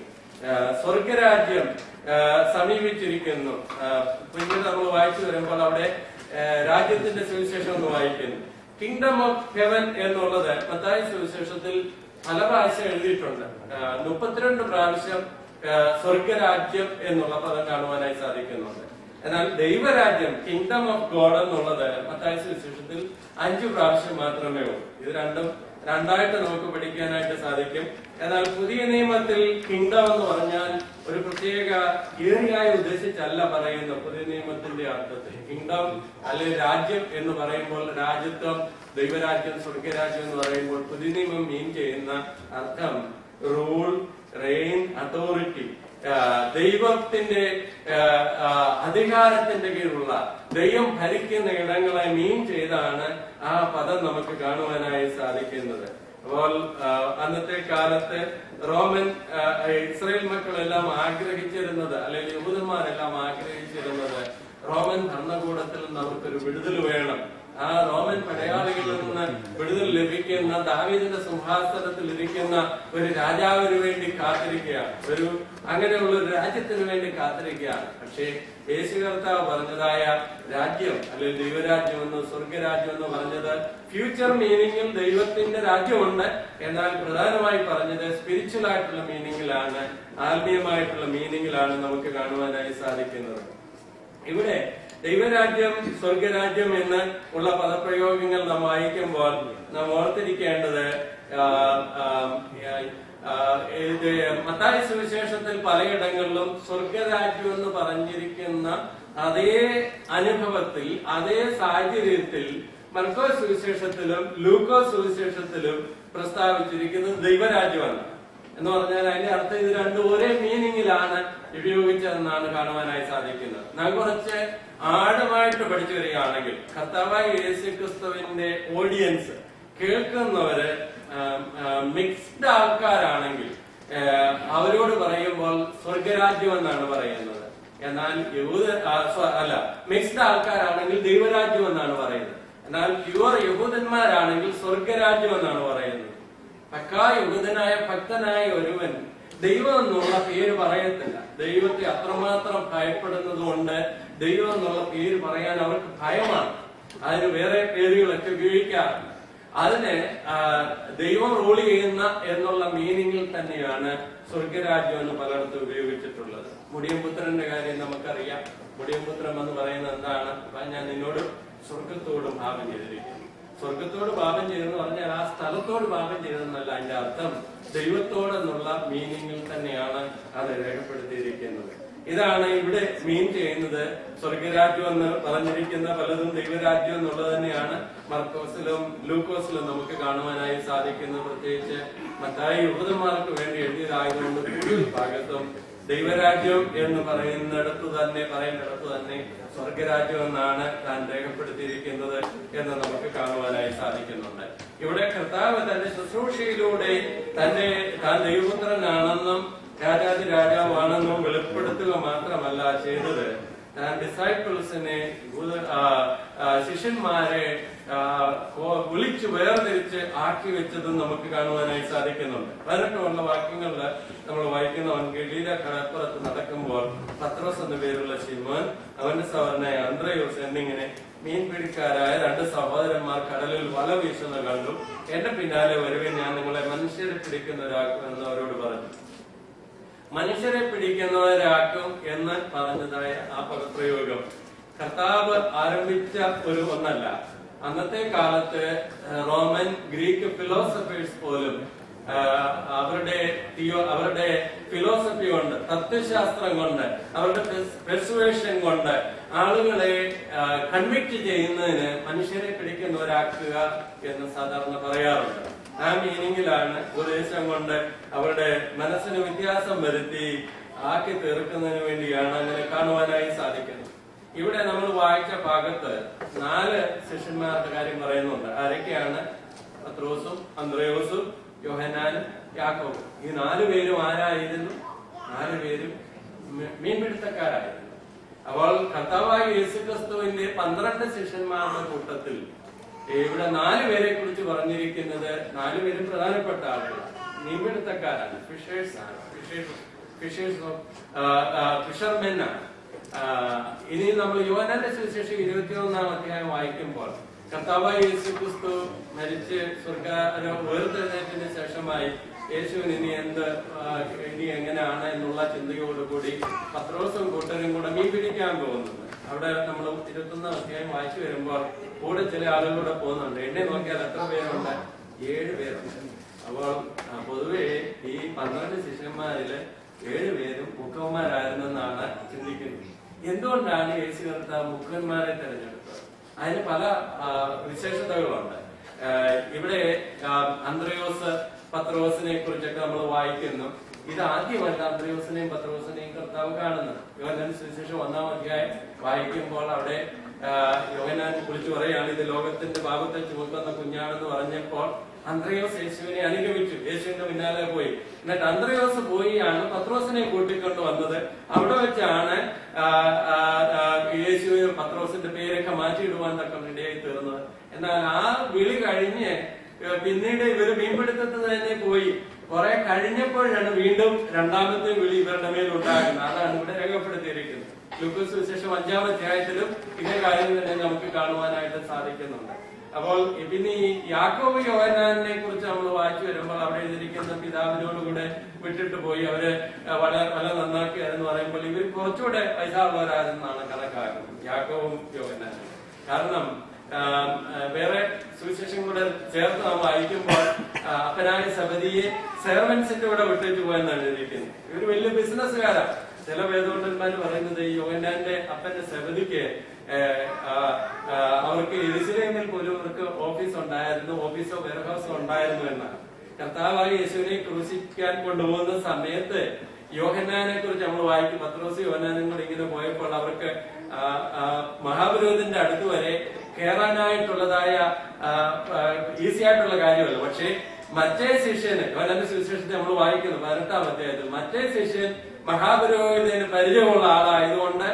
സ്വർഗരാജ്യം സമീപിച്ചിരിക്കുന്നു. പിന്നീട് നമ്മൾ വായിച്ചു വരുമ്പോൾ അവിടെ രാജ്യത്തിന്റെ സുവിശേഷം ഒന്ന് വായിക്കുന്നു. കിങ്ഡം ഓഫ് ഹെവൻ എന്നുള്ളത് മത്തായി സുവിശേഷത്തിൽ പല പ്രാവശ്യം എഴുതിയിട്ടുണ്ട്. 32 പ്രാവശ്യം സ്വർഗരാജ്യം എന്നുള്ള പദം കാണുവാനായി സാധിക്കുന്നുണ്ട്. എന്നാൽ ദൈവരാജ്യം, കിങ്ഡം ഓഫ് ഗോഡ് എന്നുള്ളത് മത്തായി സുവിശേഷത്തിൽ 5 പ്രാവശ്യം മാത്രമേ ഉള്ളൂ. ഇത് രണ്ടായിട്ട് നമുക്ക് പഠിക്കാനായിട്ട് സാധിക്കും. എന്നാൽ പുതിയ നിയമത്തിൽ കിങ്ഡം എന്ന് പറഞ്ഞാൽ ഒരു പ്രത്യേക ഏരിയയായി ഉദ്ദേശിച്ചല്ല പറയുന്നത്. പുതിയ നിയമത്തിന്റെ അർത്ഥത്തിൽ കിങ്ഡം അല്ലെങ്കിൽ രാജ്യം എന്ന് പറയുമ്പോൾ രാജ്യത്വം, ദൈവരാജ്യം, സ്വർഗരാജ്യം എന്ന് പറയുമ്പോൾ പുതിയ നിയമം മീൻ ചെയ്യുന്ന അർത്ഥം റൂൾ, റെയിൻ, അതോറിറ്റി, ദൈവത്തിന്റെ അധികാരത്തിന്റെ കീഴിലുള്ള ദൈവം ഭരിക്കുന്ന ഇടങ്ങളെ മീൻ ചെയ്താണ് ആ പദം നമുക്ക് കാണുവാനായി സാധിക്കുന്നത്. അപ്പോൾ അന്നത്തെ കാലത്ത് റോമൻ ഇസ്രായേൽ മക്കളെല്ലാം ആഗ്രഹിച്ചിരുന്നത്, അല്ലെങ്കിൽ യഹൂദന്മാരെല്ലാം ആഗ്രഹിച്ചിരുന്നത് റോമൻ ഭരണകൂടത്തിൽ നിന്ന് അവർക്കൊരു വിടുതൽ വേണം. ആ റോമൻ പടയാളികളിൽ നിന്ന് വിടുതൽ ലഭിക്കുന്ന, ദാവീദിന്റെ സിംഹാസനത്തിൽ ഇരിക്കുന്ന ഒരു രാജാവിന് വേണ്ടി കാത്തിരിക്കുകയാണ്, അങ്ങനെയുള്ള ഒരു രാജ്യത്തിന് വേണ്ടി കാത്തിരിക്കുകയാണ്. പക്ഷേ യേശു കർത്താവ് പറഞ്ഞതായ രാജ്യം അല്ലെങ്കിൽ ദൈവരാജ്യം എന്ന്, സ്വർഗരാജ്യം എന്ന് പറഞ്ഞത് ഫ്യൂച്ചർ മീനിങ്ങിൽ ദൈവത്തിന്റെ രാജ്യമുണ്ട്. എന്നാൽ പ്രധാനമായി പറഞ്ഞത് സ്പിരിച്വൽ ആയിട്ടുള്ള മീനിങ്ങിലാണ്, ആത്മീയമായിട്ടുള്ള മീനിങ്ങിലാണ് നമുക്ക് കാണുവാനായി സാധിക്കുന്നത്. ഇവിടെ ദൈവരാജ്യം, സ്വർഗരാജ്യം എന്ന് ഉള്ള പദപ്രയോഗങ്ങൾ നാം വായിക്കുമ്പോൾ നാം ഓർത്തിരിക്കേണ്ടത്, മത്തായി സുവിശേഷത്തിൽ പലയിടങ്ങളിലും സ്വർഗരാജ്യം എന്ന് പറഞ്ഞിരിക്കുന്ന അതേ അനുഭവത്തിൽ, അതേ സാഹചര്യത്തിൽ മർക്കോസ് സുവിശേഷത്തിലും ലൂക്കോസ് സുവിശേഷത്തിലും പ്രസ്താവിച്ചിരിക്കുന്നത് ദൈവരാജ്യമാണ്. എന്ന് പറഞ്ഞാൽ അതിന്റെ അർത്ഥം ഇത് രണ്ടും ഒരേ മീനിങ്ങിലാണ് ഉപയോഗിച്ചതെന്നാണ് കാണുവാനായി സാധിക്കുന്നത്. നാം കുറച്ച് ആഴമായിട്ട് പഠിച്ചു വരികയാണെങ്കിൽ കർത്താവായ യേശു ക്രിസ്തുവിന്റെ ഓഡിയൻസ്, കേൾക്കുന്നവര് മിക്സ്ഡ് ആൾക്കാരാണെങ്കിൽ അവരോട് പറയുമ്പോൾ സ്വർഗരാജ്യം എന്നാണ് പറയുന്നത്. എന്നാൽ മിക്സ്ഡ് ആൾക്കാരാണെങ്കിൽ ദൈവരാജ്യം എന്നാണ് പറയുന്നത്. എന്നാൽ പ്യുവർ യഹൂദന്മാരാണെങ്കിൽ സ്വർഗരാജ്യം എന്നാണ് പറയുന്നത്. പക്കാ യഹൂദനായ ഭക്തനായ ഒരുവൻ ദൈവം എന്നുള്ള പേര് പറയത്തില്ല. ദൈവത്തെ അത്രമാത്രം ഭയപ്പെടുന്നത് കൊണ്ട് ദൈവം എന്നുള്ള പേര് പറയാൻ അവർക്ക് ഭയമാണ്. അതിന് വേറെ പേരുകളൊക്കെ ഉപയോഗിക്കാറുണ്ട്. അതിന് ദൈവം റൂൾ ചെയ്യുന്ന എന്നുള്ള മീനിങ്ങിൽ തന്നെയാണ് സ്വർഗരാജ്യം എന്ന് പലയിടത്തും ഉപയോഗിച്ചിട്ടുള്ളത്. മുടിയംപുത്രന്റെ കാര്യം നമുക്കറിയാം. മുടിയംപുത്രം എന്ന് പറയുന്നത് എന്താണ്? ഞാൻ നിന്നോട് സ്വർഗത്തോട് പാപം ചെയ്തിരിക്കുന്നു. സ്വർഗത്തോട് പാപം ചെയ്തെന്ന് പറഞ്ഞാൽ ആ സ്ഥലത്തോട് പാപം ചെയ്തെന്നല്ല, അതിന്റെ അർത്ഥം ദൈവത്തോടെന്നുള്ള മീനിങ്ങിൽ തന്നെയാണ് അത് രേഖപ്പെടുത്തിയിരിക്കുന്നത്. ഇതാണ് ഇവിടെ മീൻ ചെയ്യുന്നത്. സ്വർഗരാജ്യം എന്ന് പറഞ്ഞിരിക്കുന്ന പലതും ദൈവരാജ്യം എന്നുള്ളത് തന്നെയാണ് മർക്കോസിലും ലൂക്കോസിലും നമുക്ക് കാണുവാനായി സാധിക്കുന്നത്. പ്രത്യേകിച്ച് മത്തായി യഹൂദന്മാർക്ക് വേണ്ടി എഴുതിയതായതുകൊണ്ട് കൂടുതൽ ഭാഗത്തും ദൈവരാജ്യം എന്ന് പറയേണ്ടിടത്ത് തന്നെ സ്വർഗരാജ്യം എന്നാണ് താൻ രേഖപ്പെടുത്തിയിരിക്കുന്നത് എന്ന് നമുക്ക് കാണുവാനായി സാധിക്കുന്നുണ്ട്. ഇവിടെ കർത്താവ് തന്റെ ശുശ്രൂഷയിലൂടെ താൻ ദൈവപുത്രനാണെന്നും രാജാതി രാജാവാണെന്നും വെളിപ്പെടുത്തുക മാത്രമല്ല ചെയ്തത്, താൻ ഡിസൈപ്പിൾസിനെ, ശിഷ്യന്മാരെ വിളിച്ചു വേർതിരിച്ച് ആക്കി വെച്ചതും നമുക്ക് കാണുവാനായി സാധിക്കുന്നുണ്ട്. 18 വാക്യങ്ങളിൽ നമ്മൾ വായിക്കുന്നവൻ ഗലീല കടപ്പുറത്ത് നടക്കുമ്പോൾ പത്രോസ് എന്ന പേരുള്ള ശിമോൻ, അവന്റെ സഹോദരനായ അന്ത്രയോസ് എന്നിങ്ങനെ മീൻപിടിക്കാരായ 2 സഹോദരന്മാർ കടലിൽ വല വീശുന്നത് കണ്ടു. എന്റെ പിന്നാലെ വരുവാൻ ഞാൻ നിങ്ങളെ മനുഷ്യരെ പിടിക്കുന്നവരാക്കുമെന്ന് അവരോട് പറഞ്ഞു. മനുഷ്യരെ പിടിക്കുന്നവരാക്കും എന്ന് പറഞ്ഞതായ ആ പദപ്രയോഗം കർത്താവ് ആരംഭിച്ച ഒരു ഒന്നല്ല. അന്നത്തെ കാലത്ത് റോമൻ, ഗ്രീക്ക് ഫിലോസഫേഴ്സ് പോലും അവരുടെ ഫിലോസഫി കൊണ്ട്, തത്വശാസ്ത്രം കൊണ്ട്, അവരുടെ പെർസുവേഷൻ കൊണ്ട് ആളുകളെ കൺവിക്ട് ചെയ്യുന്നതിന് മനുഷ്യരെ പിടിക്കുന്നവരാക്കുക എന്ന് സാധാരണ പറയാറുണ്ട്. ആ മീനിങ്ങിലാണ് ഉപദേശം കൊണ്ട് അവരുടെ മനസ്സിന് വ്യത്യാസം വരുത്തി ആക്കി തീർക്കുന്നതിന് വേണ്ടിയാണ് അങ്ങനെ കാണുവാനായി സാധിക്കുന്നത്. ഇവിടെ നമ്മൾ വായിച്ച ഭാഗത്ത് 4 ശിഷ്യന്മാരുടെ കാര്യം പറയുന്നുണ്ട്. ആരൊക്കെയാണ്? പത്രോസും അന്ത്രയോസും യോഹന്നാനും യാക്കോബും. ഈ 4 പേരും ആരായിരുന്നു? 4 പേരും മീൻപിടുത്തക്കാരായിരുന്നു. അപ്പോൾ കർത്താവായ യേശുക്രിസ്തുവിന്റെ 12 ശിഷ്യന്മാരുടെ കൂട്ടത്തിൽ ഇവിടെ 4 പേരെ കുറിച്ച് പറഞ്ഞിരിക്കുന്നത് 4 പേരും പ്രധാനപ്പെട്ട ആളുകളാണ്, മീൻപിടുത്തക്കാരാണ്, ഫിഷർമെൻ ആണ്. ഇനി നമ്മൾ യോഹന്നാന്റെ സുവിശേഷം 21-ാം അധ്യായം വായിക്കുമ്പോൾ കർത്താവായ യേശു ക്രിസ്തു മരിച്ച് വേർത്തെഴുന്നേറ്റതിന് ശേഷമായി യേശുവിന് ഇനി എങ്ങനെയാണ് എന്നുള്ള ചിന്തയോടുകൂടി പത്രോസും കൂട്ടരും കൂടെ മീൻ പിടിക്കാൻ പോകുന്നത്. അവിടെ നമ്മൾ 21 അധ്യായം വായിച്ചു വരുമ്പോൾ കൂടെ ചില ആളുകളൂടെ പോകുന്നുണ്ട്. എന്നെ നോക്കിയാൽ എത്ര പേരുണ്ട്? 7 പേരുണ്ട്. അപ്പോൾ പൊതുവെ ഈ 12 ശിഷ്യന്മാരില് 7 പേരും മുഖവന്മാരായിരുന്നെന്നാണ് ചിന്തിക്കുന്നത്. എന്തുകൊണ്ടാണ് യേശു കർത്താവ് മുഖവന്മാരെ തെരഞ്ഞെടുത്തത്? അതിന് പല വിശേഷതകളുണ്ട്. ഇവിടെ അന്ത്രയോസ് പത്രോസിനെ കുറിച്ചൊക്കെ നമ്മൾ വായിക്കുന്നു. ഇത് ആദ്യമല്ല അന്ത്രയോസിനെയും പത്രോസിനെയും കർത്താവ് കാണുന്നത്. യോഹന്നാൻ സുവിശേഷം 1-ാം അധ്യായം വായിക്കുമ്പോൾ അവിടെ യോഹന്നാൻ കുറിച്ച് പറയുകയാണ്, ഇത് ലോകത്തിന്റെ പാപത്തെ ചുമക്കുന്ന കുഞ്ഞാണെന്ന് പറഞ്ഞപ്പോൾ അന്ത്രയോസ് യേശുവിനെ അനുഗമിച്ചു, യേശുവിന്റെ പിന്നാലെ പോയി. എന്നിട്ട് അന്ത്രയോസ് പോയിയാണ് പത്രോസിനെ കൂട്ടിക്കൊണ്ട് വന്നത്. അവിടെ വെച്ചാണ് യേശു പത്രോസിന്റെ പേരൊക്കെ മാറ്റിയിടുവാൻ തക്ക ഇടയായി തീർന്നത്. എന്നാൽ ആ വിളി കഴിഞ്ഞ് പിന്നീട് ഇവര് മീൻപിടുത്തത്തിൽ തന്നെ പോയി. കുറെ കഴിഞ്ഞപ്പോഴാണ് വീണ്ടും രണ്ടാമത്തെ വിളി ഇവരുടെ മേലുണ്ടാകുന്നത്. അതാണ് ഇവിടെ രേഖപ്പെടുത്തിയിരിക്കുന്നത്. ലൂക്കോസ് വിശേഷം 5-ാം അധ്യായത്തിലും ഇതേ കാര്യം തന്നെ നമുക്ക് കാണുവാനായിട്ട് സാധിക്കുന്നുണ്ട്. അപ്പോൾ പിന്നെ ഈ യാക്കോബ് യോഹന്നാനെ കുറിച്ച് നമ്മൾ വായിച്ചു വരുമ്പോൾ അവിടെ എഴുതിയിരിക്കുന്ന പിതാവിനോടുകൂടെ വിട്ടിട്ട് പോയി അവര് വല നന്നാക്കി എന്ന് പറയുമ്പോൾ ഇവർ കുറച്ചുകൂടെ പൈസ കണക്കാക്കുന്നത് യാക്കോബും യോഹന്നാനും. കാരണം വേറെ സുവിശേഷം കൂടെ ചേർത്ത് നാം വായിക്കുമ്പോൾ അപ്പനായ സബദിയെ സെർവൻസിന്റെ കൂടെ വിട്ടേച്ചു പോയെന്നാണ് എഴുതിയിരിക്കുന്നത്. ഇവര് വലിയ ബിസിനസ്സുകാരാണ്. ചില വേദപണ്ഡിതന്മാർ പറയുന്നത് ഈ യോഹന്നാന്റെ അപ്പന്റെ സബദിക്ക് അവർക്ക് യെരുശലേമിൽ പോലും അവർക്ക് ഓഫീസോ വെയർഹൗസോ ഉണ്ടായിരുന്നു എന്നാണ്. കർത്താവായ യേശുവിനെ ക്രൂശിക്കാൻ കൊണ്ടുപോകുന്ന സമയത്ത് യോഹന്നാനെ കുറിച്ച് നമ്മൾ വായിക്കും. പത്രോസ് യോഹന്നാനും കൂടെ ഇങ്ങനെ പോയപ്പോൾ അവർക്ക് മഹാപുരോഹിതന്റെ അടുത്ത് വരെ കയറാനായിട്ടുള്ളതായ ഈസി ആയിട്ടുള്ള കാര്യമല്ല. പക്ഷെ മറ്റേ ശിഷ്യന് യോഹന്നാന്റെ സുവിശേഷത്തെ നമ്മൾ വായിക്കുന്നു 18-ാം അധ്യായത്തിൽ, മറ്റേ ശിഷ്യൻ മഹാപുരോഹിതന് പരിചയമുള്ള ആളായതുകൊണ്ട്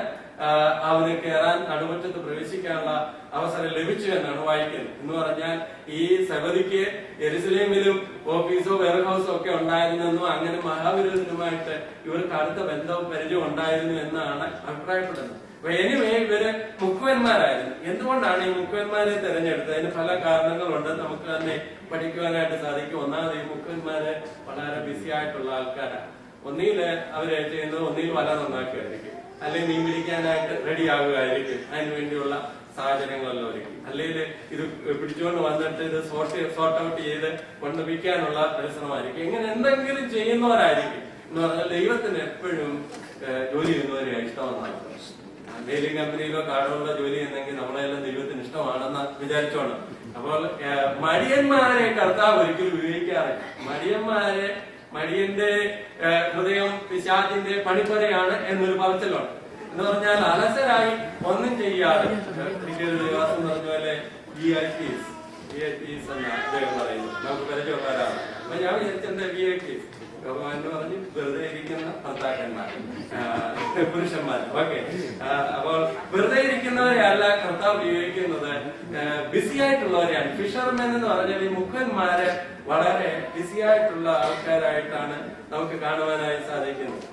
അവന് കയറാൻ നടുമുറ്റത്ത് പ്രവേശിക്കാനുള്ള അവസരം ലഭിച്ചു എന്നാണ് വായിക്കുന്നത്. എന്ന് പറഞ്ഞാൽ ഈ സബദിക്ക് യെരുശലേമിലും ഓഫീസോ വെയർഹൗസോ ഒക്കെ ഉണ്ടായിരുന്നെന്നും അങ്ങനെ മഹാപുരോഹിതനുമായിട്ട് ഇവർക്ക് അടുത്ത ബന്ധവും പരിചയം ഉണ്ടായിരുന്നു എന്നാണ് അഭിപ്രായപ്പെടുന്നത്. അപ്പൊ എനിവേ ഇവര് മുഖ്യന്മാരായിരുന്നു. എന്തുകൊണ്ടാണ് ഈ മുഖ്യന്മാരെ തെരഞ്ഞെടുത്തത്? അതിന് പല കാരണങ്ങളുണ്ട്. നമുക്ക് തന്നെ പഠിക്കുവാനായിട്ട് സാധിക്കും. ഒന്നാമത് ഈ മുഖ്യന്മാര് വളരെ ബിസി ആയിട്ടുള്ള ആൾക്കാരാണ്. ഒന്നിയില് അവര് ചെയ്യുന്നത് ഒന്നിയിൽ വല നന്നാക്കുകയായിരിക്കും, അല്ലെങ്കിൽ മീൻ പിടിക്കാനായിട്ട് റെഡി ആകുകയായിരിക്കും. അതിനു വേണ്ടിയുള്ള സാഹചര്യങ്ങളെല്ലാം ഒരുക്കി. അല്ലെങ്കിൽ ഇത് പിടിച്ചുകൊണ്ട് വന്നിട്ട് ഇത് സോർട്ട് ഔട്ട് ചെയ്ത് കൊണ്ട് വിൽക്കാനുള്ള പരിശ്രമമായിരിക്കും. ഇങ്ങനെ എന്തെങ്കിലും ചെയ്യുന്നവരായിരിക്കും. എന്ന് പറഞ്ഞാൽ ദൈവത്തിന് എപ്പോഴും ജോലി ചെയ്യുന്നവരെയാണ് ഇഷ്ടമെന്നാണ്. ഡെയിലിംഗ് കമ്പനിയിലോ കാടുകളിലോ ജോലി ചെയ്യുന്നെങ്കിൽ നമ്മളെല്ലാം ദൈവത്തിന് ഇഷ്ടമാണെന്ന് വിചാരിച്ചോണം. അപ്പോൾ മടിയന്മാരെ കർത്താവ് ഒരിക്കലും ഉപയോഗിക്കാറില്ല. മടിയന്റെ ഹൃദയം പിശാചിന്റെ പണിപ്പരയാണ് എന്നൊരു പറച്ചിലുണ്ട്. എന്ന് പറഞ്ഞാൽ അലസരായി ഒന്നും ചെയ്യാതെ ദേവാസം പറഞ്ഞ പോലെ VIPs എന്നാ അദ്ദേഹം പറയുന്നത്. നമുക്ക് പരിചയമുള്ളവരാണ്. അപ്പൊ ഞാൻ വിചാരിച്ചെന്താ VIPs എന്ന് പറഞ്ഞ് വെറുതെ ഇരിക്കുന്ന ഭർത്താക്കന്മാർ, പുരുഷന്മാർ. ഓക്കെ, അപ്പോൾ വെറുതെ ഇരിക്കുന്നവരെ അല്ല കർത്താവ് ഉപയോഗിക്കുന്നത്, ബിസി ആയിട്ടുള്ളവരെയാണ്. ഫിഷർമെൻ എന്ന് പറഞ്ഞാൽ ഈ മുഖന്മാര് വളരെ ബിസി ആയിട്ടുള്ള ആൾക്കാരായിട്ടാണ് നമുക്ക് കാണുവാനായി സാധിക്കുന്നത്.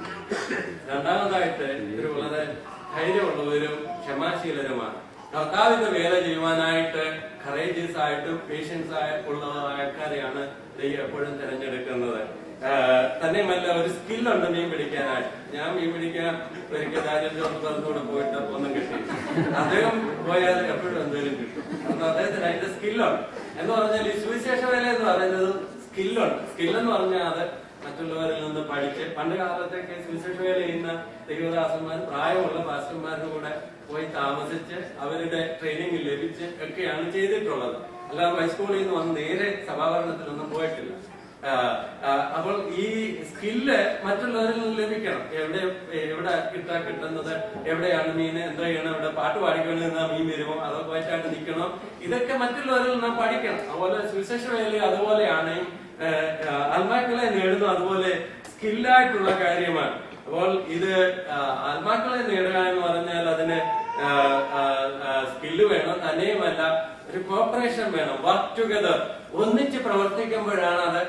രണ്ടാമതായിട്ട് ഇവർ വളരെ ധൈര്യമുള്ളവരും ക്ഷമാശീലരുമാണ്. കർത്താവിന്റെ വേല ചെയ്യുവാനായിട്ട് കറേജിയസ് ആയിട്ടും പേഷ്യൻസ് ഉള്ള ആൾക്കാരെയാണ് ദൈവം എപ്പോഴും തിരഞ്ഞെടുക്കുന്നത്. തന്നെയുമല്ല, ഒരു സ്കില്ലുണ്ട് മീൻ പിടിക്കാനായിട്ട്. ഞാൻ മീൻ പിടിക്കാൻ ഒരിക്കൽ രാജേന്ദ്രത്തോടെ പോയിട്ട് ഒന്നും കിട്ടി. അദ്ദേഹം പോയാൽ എപ്പോഴും എന്തെങ്കിലും കിട്ടും. കാരണം അദ്ദേഹത്തിന് അതിന്റെ സ്കില്ലുണ്ട്. എന്ന് പറഞ്ഞാൽ ഈ സുവിശേഷ വേല എന്ന് പറയുന്നത് സ്കില്ലുണ്ട്. സ്കില്ലെന്ന് പറഞ്ഞാൽ അത് മറ്റുള്ളവരിൽ നിന്ന് പഠിച്ച്, പണ്ട് കാലത്തൊക്കെ സുവിശേഷ വേല ചെയ്യുന്ന ദൈവദാസന്മാർ പ്രായമുള്ള പാസ്റ്റർമാരുടെ കൂടെ പോയി താമസിച്ച് അവരുടെ ട്രെയിനിങ് ലഭിച്ച് ഒക്കെയാണ് ചെയ്തിട്ടുള്ളത്. അല്ലാതെ ഹൈസ്കൂളിൽ നിന്ന് വന്ന് നേരെ സഭാഭരണത്തിലൊന്നും പോയിട്ടില്ല. അപ്പോൾ ഈ സ്കില്ല് മറ്റുള്ളവരിൽ നിന്ന് ലഭിക്കണം. എവിടെ കിട്ടുന്നത്, എവിടെയാണ് മീൻ, എന്താ ചെയ്യണം, ഇവിടെ പാട്ട് പാടിക്കൊണ്ട് നിന്നാ മീൻ വരുമോ, അതോ പോയിട്ടായിട്ട് നിൽക്കണോ, ഇതൊക്കെ മറ്റുള്ളവരിൽ നിന്ന് പഠിക്കണം. അതുപോലെ സുവിശേഷ വേല അതുപോലെയാണ്. ആത്മാക്കളെ നേടുന്നത് അതുപോലെ സ്കില്ലായിട്ടുള്ള കാര്യമാണ്. അപ്പോൾ ഇത് ആത്മാക്കളെ നേടുക എന്ന് പറഞ്ഞാൽ അതിന് സ്കില്ല് വേണം. തന്നെയുമല്ല, ഒരു കോപ്പറേഷൻ വേണം. വർക്ക് ടുഗദർ, ഒന്നിച്ച് പ്രവർത്തിക്കുമ്പോഴാണ് അത്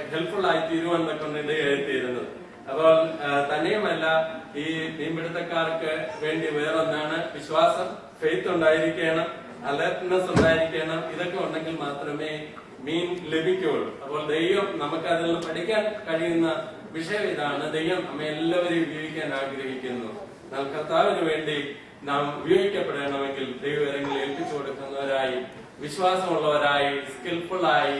ഹെൽപ്ഫുൾ ആയി തീരുവാനൊക്കെ ഇടയായിത്തീരുന്നത്. അപ്പോൾ തന്നെയുമല്ല, ഈ മീൻപിടുത്തക്കാർക്ക് വേണ്ടി വേറൊന്നാണ് വിശ്വാസം, ഫെയ്ത്ത് ഉണ്ടായിരിക്കണം. അലർട്ട്നെസ് ഉണ്ടായിരിക്കണം. ഇതൊക്കെ ഉണ്ടെങ്കിൽ മാത്രമേ മീൻ ലഭിക്കുകയുള്ളൂ. അപ്പോൾ ദൈവം നമുക്ക് അതിൽ നിന്ന് പഠിക്കാൻ കഴിയുന്ന വിഷയം ഇതാണ്. ദൈവം നമ്മെ എല്ലാവരെയും ഉപയോഗിക്കാൻ ആഗ്രഹിക്കുന്നു. നാം കർത്താവിന് വേണ്ടി നാം ഉപയോഗിക്കപ്പെടണമെങ്കിൽ ദൈവകരങ്ങളിൽ ഏൽപ്പിച്ചു കൊടുക്കുന്നവരായി, വിശ്വാസമുള്ളവരായി, സ്കിൽഫുള്ളായി,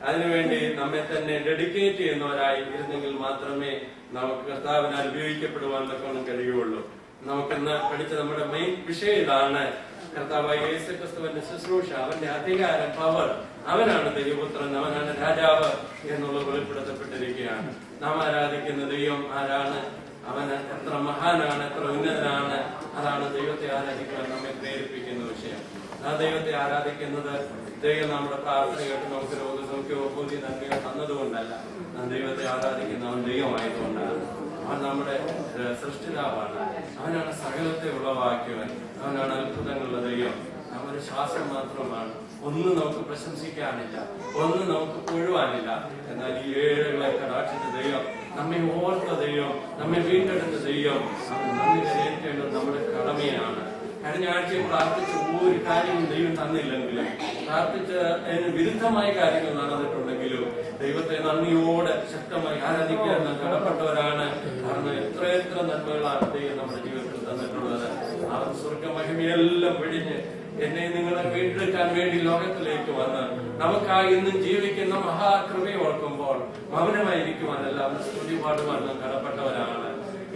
അതിനുവേണ്ടി നമ്മെ തന്നെ ഡെഡിക്കേറ്റ് ചെയ്യുന്നവരായി ഇരുന്നെങ്കിൽ മാത്രമേ നമുക്ക് കർത്താവിനാൽ ഉപയോഗിക്കപ്പെടുവാൻ തക്കവണ്ണം കഴിയുള്ളൂ. നമുക്കിന്ന് പഠിച്ച നമ്മുടെ മെയിൻ വിഷയം ഇതാണ്. കർത്താവായ യേശുക്രിസ്തുവിന്റെ ശുശ്രൂഷ, അവന്റെ അധികാരം, പവർ, അവനാണ് ദൈവപുത്രൻ, അവനാണ് രാജാവ് എന്നുള്ളത് വെളിപ്പെടുത്തപ്പെട്ടിരിക്കുകയാണ്. നാം ആരാധിക്കുന്ന ദൈവം ആരാണ്? അവൻ എത്ര മഹാനാണ്, എത്ര ഉന്നതനാണ്. അതാണ് ദൈവത്തെ ആരാധിക്കാൻ നമ്മെ പ്രേരിപ്പിക്കുന്ന വിഷയം. ആ ദൈവത്തെ ആരാധിക്കുന്നത് ദൈവം നമ്മുടെ പ്രാർത്ഥന കേട്ട് നമുക്ക് രോഗസൗഖ്യമോ ബുദ്ധി നന്മയോ തന്നതുകൊണ്ടല്ല. നാം ദൈവത്തെ ആരാധിക്കുന്ന അവൻ ദൈവമായതുകൊണ്ടാണ്. അവൻ നമ്മുടെ സൃഷ്ടിതാവാണ്. അവനാണ് സകലത്തെ ഉളവാക്കിയവൻ. അവനാണ് അത്ഭുതങ്ങളുടെ ദൈവം. അവൻ ഒരു ശ്വാസം മാത്രമാണ്. ഒന്നും നമുക്ക് പ്രശംസിക്കാനില്ല, ഒന്നും നമുക്ക് പുഴുവാനില്ല. എന്നാൽ ഈ ഏഴുകളെ കടാക്ഷിച്ച ദൈവം, നമ്മെ ഓർത്ത ദൈവം, നമ്മെ വീണ്ടെടുത്ത ദൈവം, അവൻ നന്ദി കരയേറ്റേണ്ടത് നമ്മുടെ കടമയാണ്. കഴിഞ്ഞ ആഴ്ചയും പ്രാർത്ഥിച്ച ഒരു കാര്യവും ദൈവം തന്നില്ലെങ്കിലും, പ്രാർത്ഥിച്ച അതിന് വിരുദ്ധമായ കാര്യങ്ങൾ നടന്നിട്ടുണ്ടെങ്കിലും ദൈവത്തെ നന്ദിയോടെ ശക്തമായി ആരാധിക്കാൻ നാം കടപ്പെട്ടവരാണ്. കാരണം എത്ര നന്മകളാണ് ദൈവം നമ്മുടെ ജീവിതത്തിൽ തന്നിട്ടുള്ളത്. അവൻ സ്വർഗമഹിമയെല്ലാം വെടിഞ്ഞ് എന്നെ നിങ്ങളെ വീണ്ടെടുക്കാൻ വേണ്ടി ലോകത്തിലേക്ക് വന്ന് നമുക്കായി ഇന്നും ജീവിക്കുന്ന മഹാകൃപയെ ഓർക്കുമ്പോൾ മൗനമായിരിക്കുവാനല്ല, അവൻ സ്തുതി പാടുവാൻ നാം കടപ്പെട്ടവരാണ്.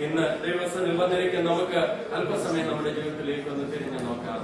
ഇന്ന് ദൈവസന്നിധിയിൽ വന്നിരിക്കുന്ന നമുക്ക് അല്പസമയം നമ്മുടെ ജീവിതത്തിലേക്ക് ഒന്ന് തിരിഞ്ഞു നോക്കാം.